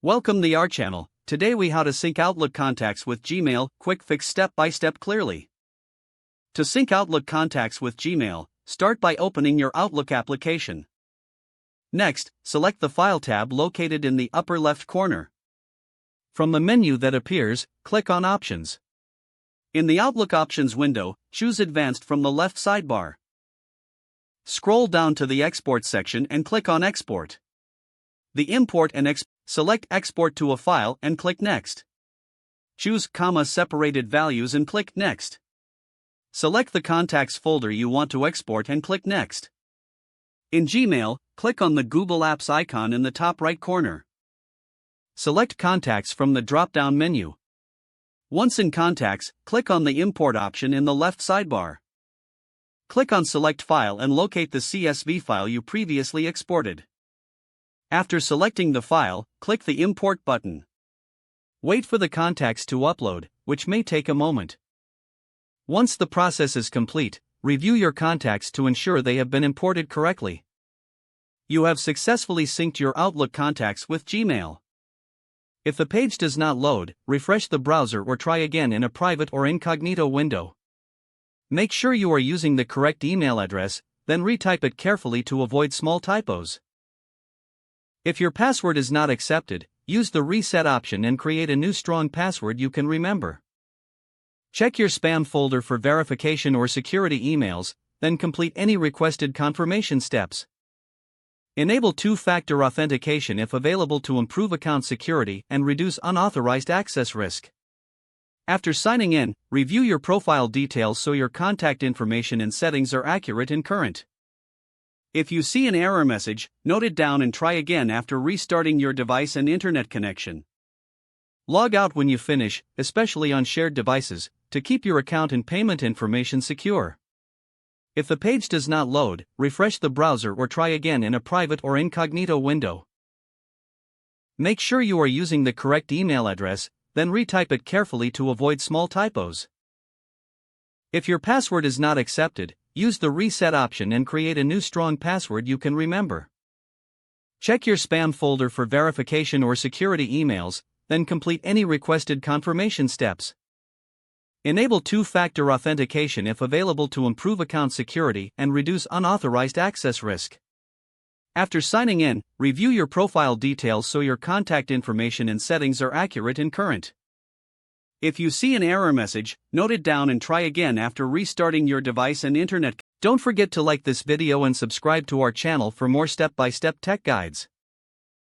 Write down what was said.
Welcome to our channel. Today we how to sync Outlook contacts with Gmail, quick fix step by step clearly. To sync Outlook contacts with Gmail, start by opening your Outlook application. Next, select the File tab located in the upper left corner. From the menu that appears, click on Options. In the Outlook Options window, choose Advanced from the left sidebar. Scroll down to the Export section and click on Export. The Import and select Export to a file and click Next. Choose comma-separated values and click Next. Select the contacts folder you want to export and click Next. In Gmail, click on the Google Apps icon in the top right corner. Select Contacts from the drop-down menu. Once in Contacts, click on the Import option in the left sidebar. Click on Select File and locate the CSV file you previously exported. After selecting the file, click the Import button. Wait for the contacts to upload, which may take a moment. Once the process is complete, review your contacts to ensure they have been imported correctly. You have successfully synced your Outlook contacts with Gmail. If the page does not load, refresh the browser or try again in a private or incognito window. Make sure you are using the correct email address, then retype it carefully to avoid small typos. If your password is not accepted, use the Reset option and create a new strong password you can remember. Check your spam folder for verification or security emails, then complete any requested confirmation steps. Enable two-factor authentication if available to improve account security and reduce unauthorized access risk. After signing in, review your profile details so your contact information and settings are accurate and current. If you see an error message, note it down and try again after restarting your device and internet connection. Log out when you finish, especially on shared devices, to keep your account and payment information secure. If the page does not load, refresh the browser or try again in a private or incognito window. Make sure you are using the correct email address, then retype it carefully to avoid small typos. If your password is not accepted, use the Reset option and create a new strong password you can remember. Check your spam folder for verification or security emails, then complete any requested confirmation steps. Enable two-factor authentication if available to improve account security and reduce unauthorized access risk. After signing in, review your profile details so your contact information and settings are accurate and current. If you see an error message, note it down and try again after restarting your device and internet. Don't forget to like this video and subscribe to our channel for more step-by-step tech guides.